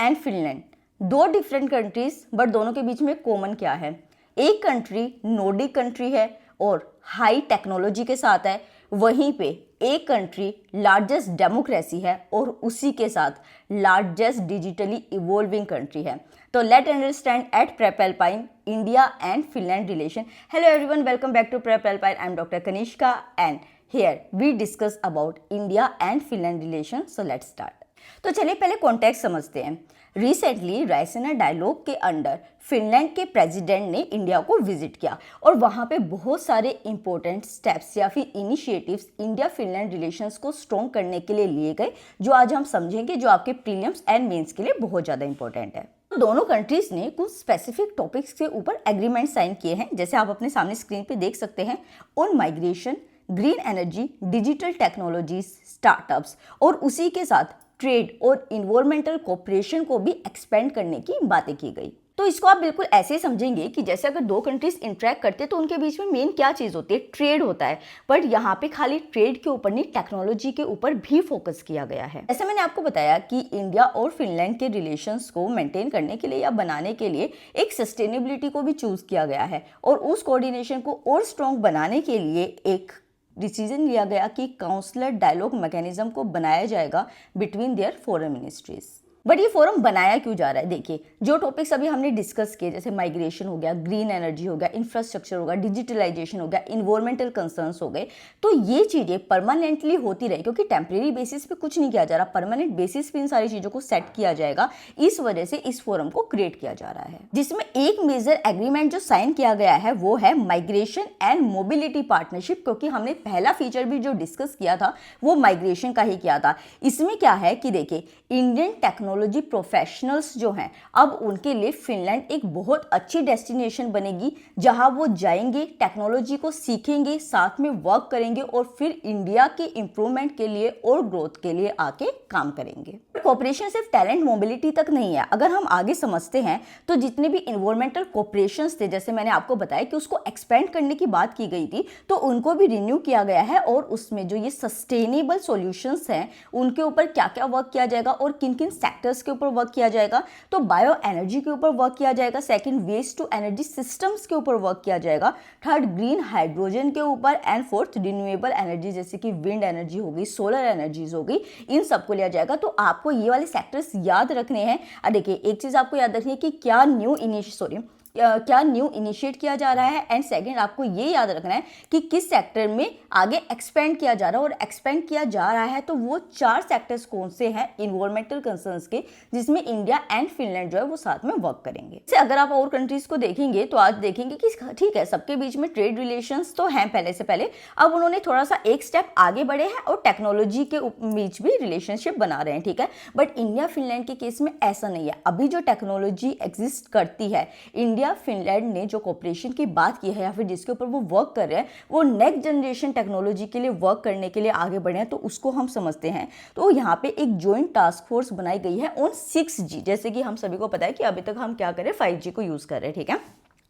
And Finland, दो different countries, but दोनों के बीच में कॉमन क्या है? एक कंट्री नॉर्डिक कंट्री है और हाई टेक्नोलॉजी के साथ है, वहीं पे एक कंट्री लार्जेस्ट डेमोक्रेसी है और उसी के साथ लार्जेस्ट डिजिटली इवॉल्विंग कंट्री है। तो let understand at Prep Alpine India and Finland relation. Hello everyone, welcome back to Prep Alpine. I am doctor Kanishka and here we discuss about India and Finland relation. So let's start. तो चलिए पहले context समझते हैं। Recently Raisina dialogue के under Finland के president ने India को visit किया और वहाँ पे बहुत सारे इंपॉर्टेंट स्टेप्स या फिर इनिशिएटिव्स इंडिया फिनलैंड रिलेशंस को स्ट्रॉन्ग करने के लिए लिए गए, जो आज हम समझेंगे, जो आपके प्रीलिम्स एंड मेंस के लिए बहुत ज़्यादा इंपॉर्टेंट है। दोनों कंट्रीज ने कुछ स्पेसिफिक टॉपिक्स के ऊपर एग्रीमेंट साइन किए हैं, जैसे आप अपने सामने स्क्रीन पे देख सकते हैं। On migration, green energy, digital technologies, startups और उसी के साथ ट्रेड और इन्वायरमेंटल कोऑपरेशन को भी एक्सपेंड करने की बातें की गई। तो इसको आप बिल्कुल ऐसे समझेंगे कि जैसे अगर दो कंट्रीज इंटरेक्ट करते हैं तो उनके बीच में मेन क्या चीज़ होती है? ट्रेड होता है। बट यहाँ पे खाली ट्रेड के ऊपर नहीं, टेक्नोलॉजी के ऊपर भी फोकस किया गया है। जैसे मैंने आपको बताया कि इंडिया और फिनलैंड के रिलेशंस को मेंटेन करने के लिए या बनाने के लिए एक सस्टेनेबिलिटी को भी चूज किया गया है और उस कोऑर्डिनेशन को और स्ट्रॉन्ग बनाने के लिए एक डिसीजन लिया गया कि काउंसलर डायलॉग मैकेनिज्म को बनाया जाएगा between their foreign ministries. But ये फोरम बनाया क्यों जा रहा है? देखिए, जो टॉपिक्स अभी हमने डिस्कस किए, जैसे माइग्रेशन हो गया, ग्रीन एनर्जी हो गया, इंफ्रास्ट्रक्चर हो गया, डिजिटलाइजेशन हो गया, इन्वायरमेंटल कंसर्न्स हो गए, तो ये चीज़ें परमानेंटली होती रही, क्योंकि टेम्परेरी बेसिस पे कुछ नहीं किया जा रहा, परमानेंट बेसिस पे इन सारी चीज़ों को सेट किया जाएगा। इस वजह से इस फोरम को क्रिएट किया जा रहा है, जिसमें एक मेजर एग्रीमेंट जो साइन किया गया है वो है माइग्रेशन एंड मोबिलिटी पार्टनरशिप, क्योंकि हमने पहला फीचर भी जो डिस्कस किया था वो माइग्रेशन का ही किया था। इसमें क्या है कि देखिए, इंडियन टेक्नोलॉजी प्रोफेशनल्स जो हैं, अब उनके लिए फिनलैंड एक बहुत अच्छी डेस्टिनेशन बनेगी, जहां वो जाएंगे, टेक्नोलॉजी को सीखेंगे, साथ में वर्क करेंगे और फिर इंडिया के इंप्रूवमेंट के लिए और ग्रोथ के लिए आके काम करेंगे। कोऑपरेशन सिर्फ टैलेंट मोबिलिटी तक नहीं है। अगर हम आगे समझते हैं तो जितने भी इन्वायरमेंटल कोऑपरेशंस थे, जैसे मैंने आपको बताया कि उसको एक्सपेंड करने की बात की गई थी, तो उनको भी रिन्यू किया गया है और उसमें जो ये सस्टेनेबल सॉल्यूशंस हैं उनके ऊपर क्या क्या वर्क किया जाएगा और किन किन सेक्टर्स के ऊपर वर्क किया जाएगा। तो बायो एनर्जी के ऊपर वर्क किया जाएगा, second waste to energy systems के ऊपर वर्क किया जाएगा, थर्ड ग्रीन हाइड्रोजन के ऊपर एंड फोर्थ रिन्यूएबल एनर्जी, जैसे कि विंड एनर्जी हो गई, सोलर एनर्जीज हो गई, इन सबको लिया जाएगा। तो आपको ये वाले सेक्टर्स याद रखने हैं। देखिए, एक चीज आपको याद रखनी है कि क्या न्यू इनिशिएट किया जा रहा है, एंड सेकंड आपको ये याद रखना है कि किस सेक्टर में आगे एक्सपेंड किया जा रहा है। और एक्सपेंड किया जा रहा है तो वो चार सेक्टर्स कौन से हैं इन्वायरमेंटल कंसर्न्स के, जिसमें इंडिया एंड फिनलैंड जो है वो साथ में वर्क करेंगे। अगर आप और कंट्रीज को देखेंगे तो आज देखेंगे कि ठीक है, सबके बीच में ट्रेड रिलेशंस तो हैं पहले से पहले, अब उन्होंने थोड़ा सा एक स्टेप आगे बढ़े हैं और टेक्नोलॉजी के बीच भी रिलेशनशिप बना रहे हैं, ठीक है। बट इंडिया फिनलैंड के केस में ऐसा नहीं है। अभी जो टेक्नोलॉजी एग्जिस्ट करती है, इंडिया फिनलैंड ने जो कोऑपरेशन की बात की है या फिर जिसके ऊपर वो वर्क कर रहे हैं, वो नेक्स्ट जनरेशन टेक्नोलॉजी के लिए वर्क करने के लिए आगे बढ़े हैं, तो उसको हम समझते हैं। तो यहाँ पे एक जॉइंट टास्क फोर्स बनाई गई है ऑन 6G। जैसे कि हम सभी को पता है कि अभी तक हम क्या कर रहे हैं, 5G को यूज कर रहे हैं, ठीक है।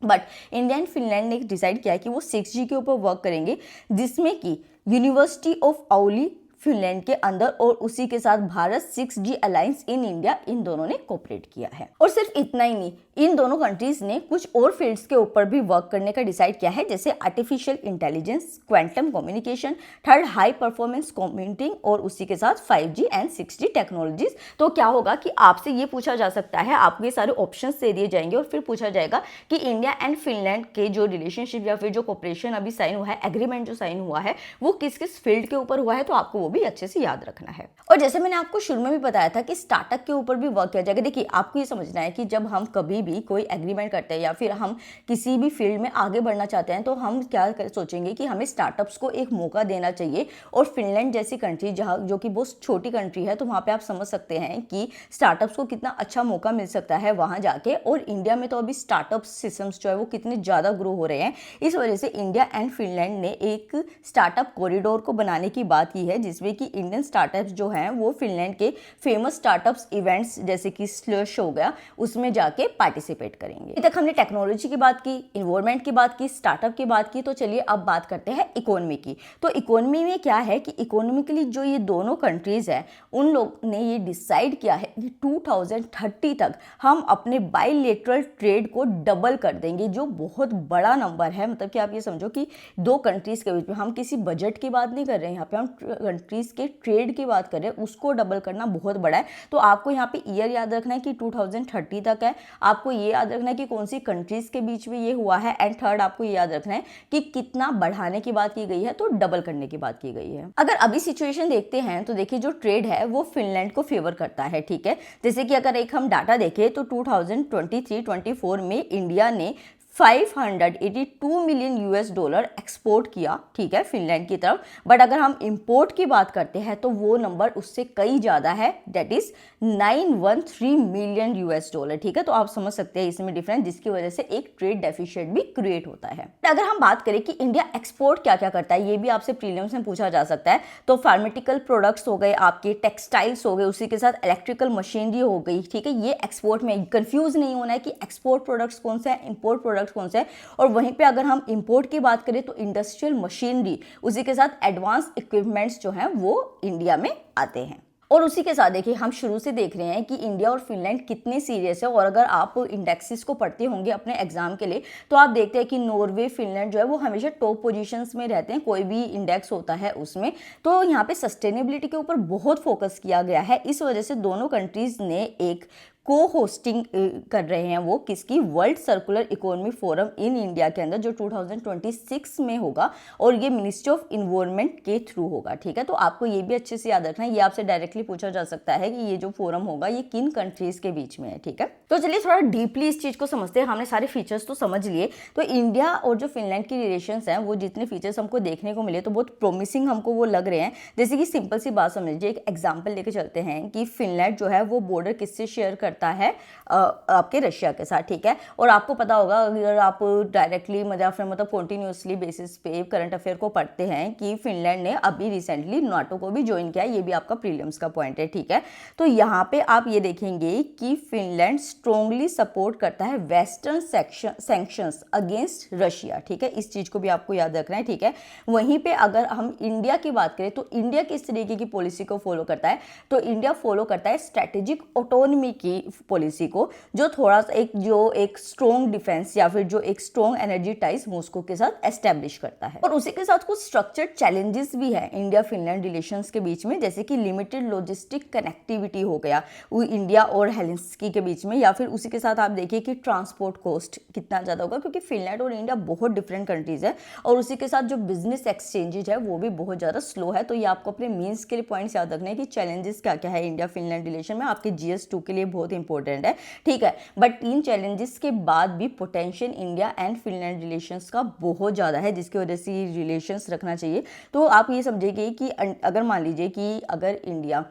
बट इंडिया एंड फिनलैंड ने डिसाइड किया है कि वो 6G के ऊपर वर्क करेंगे, जिसमें कि यूनिवर्सिटी ऑफ औली फिनलैंड के अंदर और उसी के साथ Bharat 6G alliance in India, इन दोनों ने कोऑपरेट किया है। और सिर्फ इतना ही नहीं, इन दोनों कंट्रीज ने कुछ और फील्ड्स के ऊपर भी वर्क करने का डिसाइड किया है, जैसे artificial intelligence, quantum communication, third high performance computing और उसी के साथ 5G एंड 6G टेक्नोलॉजीज। तो क्या होगा कि आपसे ये पूछा जा सकता है, आपको ये सारे ऑप्शंस दे दिए जाएंगे और फिर पूछा जाएगा कि इंडिया एंड फिनलैंड के जो रिलेशनशिप या फिर जो कोऑपरेशन अभी साइन हुआ है, एग्रीमेंट जो साइन हुआ है, वो किस किस फील्ड के ऊपर हुआ है, तो आपको भी अच्छे से याद रखना है। और जैसे मैंने आपको शुरू में भी बताया था कि स्टार्टअप के ऊपर भी वर्क किया जाएगा। देखिए, आपको ये समझना है कि जब हम कभी भी कोई एग्रीमेंट करते हैं या फिर हम किसी भी फील्ड में आगे बढ़ना चाहते हैं, तो हम क्या सोचेंगे कि हमें स्टार्टअप्स को एक मौका देना चाहिए। और फिनलैंड जैसी कंट्री जो कि बहुत छोटी कंट्री है, तो वहाँ पे आप समझ सकते हैं कि स्टार्टअप्स को कितना अच्छा मौका मिल सकता है वहाँ जाके। और इंडिया में तो अभी स्टार्टअप सिस्टम्स जो है वो कितने ज़्यादा ग्रो हो रहे हैं। इस वजह से इंडिया एंड फिनलैंड ने एक स्टार्टअप कॉरिडोर को बनाने की बात की है, जिसमें जिसमें कि इंडियन स्टार्टअप्स जो हैं वो फिनलैंड के फेमस स्टार्टअप्स इवेंट्स जैसे कि स्लश हो गया उसमें जाके पार्टिसिपेट करेंगे। अभी तक हमने टेक्नोलॉजी की बात की, इन्वायरमेंट की बात की, स्टार्टअप की बात की, तो चलिए अब बात करते हैं इकोनॉमी की। तो इकोनॉमी में क्या है कि इकोनॉमिकली जो ये दोनों कंट्रीज हैं उन लोग ने ये डिसाइड किया है कि 2030 तक हम अपने बायलैटरल ट्रेड को डबल कर देंगे, जो बहुत बड़ा नंबर है। मतलब कि आप ये समझो कि दो कंट्रीज के बीच में, हम किसी बजट की बात नहीं कर रहे हैं यहाँ पे, हम कंट्रीज के ट्रेड की बात कर रहे हैं, उसको डबल करना बहुत बड़ा है। तो आपको यहाँ पे ईयर याद रखना है कि 2030 तक है, आपको ये याद रखना है कि कौन सी कंट्रीज के बीच में ये हुआ है, एंड थर्ड आपको ये याद रखना है कि कितना बढ़ाने की बात की गई है, तो डबल करने की बात की गई है। अगर अभी सिचुएशन देखते हैं तो देखिए जो ट्रेड है वो फिनलैंड को फेवर करता है, ठीक है। जैसे कि अगर एक हम डाटा देखें तो 2023-24 में इंडिया ने 582 मिलियन यूएस डॉलर एक्सपोर्ट किया, ठीक है, फिनलैंड की तरफ। बट अगर हम इंपोर्ट की बात करते हैं तो वो नंबर उससे कई ज़्यादा है, that is 913 million US dollar, ठीक है। तो आप समझ सकते हैं इसमें डिफरेंस, जिसकी वजह से एक ट्रेड डेफिशिएट भी क्रिएट होता है। अगर हम बात करें कि इंडिया एक्सपोर्ट क्या क्या करता है, ये भी आपसे प्रीलिम्स में पूछा जा सकता है। तो फार्मास्यूटिकल प्रोडक्ट्स हो गए, आपके टेक्सटाइल्स हो गए, उसी के साथ इलेक्ट्रिकल मशीनरी हो गई, ठीक है। ये एक्सपोर्ट में कंफ्यूज नहीं होना है कि एक्सपोर्ट प्रोडक्ट्स कौन से हैं, इंपोर्ट प्रोडक्ट्स कौन से हैं। और वहीं पे अगर हम इंपोर्ट की बात करें तो इंडस्ट्रियल मशीनरी, उसी के साथ एडवांस इक्विपमेंट्स जो हैं वो इंडिया में आते हैं। और उसी के साथ देखिए हम शुरू से देख रहे हैं कि इंडिया और फिनलैंड कितने सीरियस है। और अगर आप इंडेक्सेस को पढ़ते होंगे अपने एग्जाम के लिए तो आप देखते हैं कि नॉर्वे, फिनलैंड जो है वो हमेशा टॉप पोजीशंस में रहते हैं, कोई भी इंडेक्स होता है उसमें। तो यहाँ पे सस्टेनेबिलिटी के ऊपर बहुत फोकस किया गया है। इस वजह से दोनों कंट्रीज ने एक को होस्टिंग कर रहे हैं, वो किसकी, world circular economy forum in India के अंदर, जो 2026 में होगा और ये मिनिस्ट्री ऑफ इन्वायरमेंट के थ्रू होगा, ठीक है। तो आपको ये भी अच्छे से याद रखना है, ये आपसे डायरेक्टली पूछा जा सकता है कि ये जो फोरम होगा ये किन कंट्रीज के बीच में है, ठीक है। तो चलिए थोड़ा डीपली इस चीज को समझते हैं। हमने सारे फीचर्स तो समझ लिए। तो इंडिया और जो फिनलैंड की रिलेशंस हैं वो जितने फीचर्स हमको देखने को मिले तो बहुत प्रोमिसिंग हमको वो लग रहे हैं। जैसे कि सिंपल सी बात समझ लीजिए, एक एग्जाम्पल लेके चलते हैं कि फिनलैंड जो है वो बॉर्डर किससे शेयर करता है, आपके रशिया के साथ, ठीक है। और आपको पता होगा अगर आप डायरेक्टली मतलब कंटिन्यूसली बेसिस पे करंट अफेयर को पढ़ते हैं कि फिनलैंड ने अभी रिसेंटली नाटो को भी ज्वाइन किया, ये भी आपका प्रीलिम्स का पॉइंट है, ठीक है। तो यहाँ पे आप ये देखेंगे कि फिनलैंड स्ट्रांगली सपोर्ट करता है वेस्टर्न सैंक्शंस अगेंस्ट रशिया, ठीक है। इस चीज को भी आपको याद रखना है, ठीक है। वहीं पे अगर हम इंडिया की बात करें तो इंडिया किस तरीके की पॉलिसी को फॉलो करता है, तो इंडिया फॉलो करता है स्ट्रेटेजिक ऑटोनॉमी की पॉलिसी को, जो थोड़ा सा एक स्ट्रॉन्ग डिफेंस या फिर जो एक स्ट्रॉन्ग एनर्जी टाइज मॉस्को के साथ एस्टेब्लिश करता है। और उसी के साथ कुछ स्ट्रक्चर्ड चैलेंजेस भी है इंडिया फिनलैंड रिलेशंस के बीच में, जैसे कि लिमिटेड लॉजिस्टिक कनेक्टिविटी हो गया वो इंडिया और हेलेंस्की के बीच में, या फिर उसी के साथ आप देखिए कि ट्रांसपोर्ट कॉस्ट कितना ज्यादा होगा, क्योंकि फिनलैंड और इंडिया बहुत डिफरेंट कंट्रीज है। और उसी के साथ जो बिजनेस एक्सचेंजेज है वो भी बहुत ज्यादा स्लो है। तो ये आपको अपने मीन्स के लिए पॉइंट्स याद रखने कि चैलेंजेस क्या क्या है इंडिया फिनलैंड रिलेशन में, आपके GS2 के लिए बहुत इंपॉर्टेंट है, ठीक है। बट इन चैलेंजेस के बाद भी potential India and Finland relations का बहुत ज़्यादा है, जिसकी वजह से ये रिलेशंस रखना चाहिए। तो आप ये समझिए कि अगर मान लीजिए कि अगर India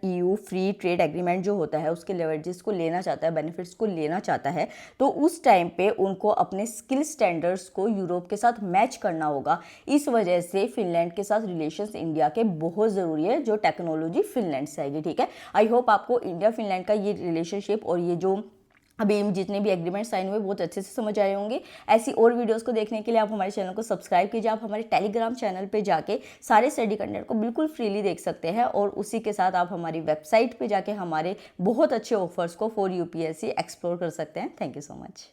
EU free trade agreement जो होता है उसके लेवरेजेस को लेना चाहता है, बेनिफिट्स को लेना चाहता है, तो उस टाइम पे उनको अपने स्किल स्टैंडर्ड्स को यूरोप के साथ मैच करना होगा। इस वजह से फिनलैंड के साथ रिलेशंस इंडिया के बहुत ज़रूरी है, जो टेक्नोलॉजी फिनलैंड से आएगी, ठीक है। आई होप आपको इंडिया फिनलैंड का ये रिलेशनशिप और ये जो अभी जितने भी एग्रीमेंट साइन हुए बहुत अच्छे से समझ आए होंगे। ऐसी और वीडियोस को देखने के लिए आप हमारे चैनल को सब्सक्राइब कीजिए। आप हमारे टेलीग्राम चैनल पे जाके सारे स्टडी कंटेंट को बिल्कुल फ्रीली देख सकते हैं, और उसी के साथ आप हमारी वेबसाइट पे जाके हमारे बहुत अच्छे ऑफर्स को फॉर UPSC एक्सप्लोर कर सकते हैं। Thank you so much.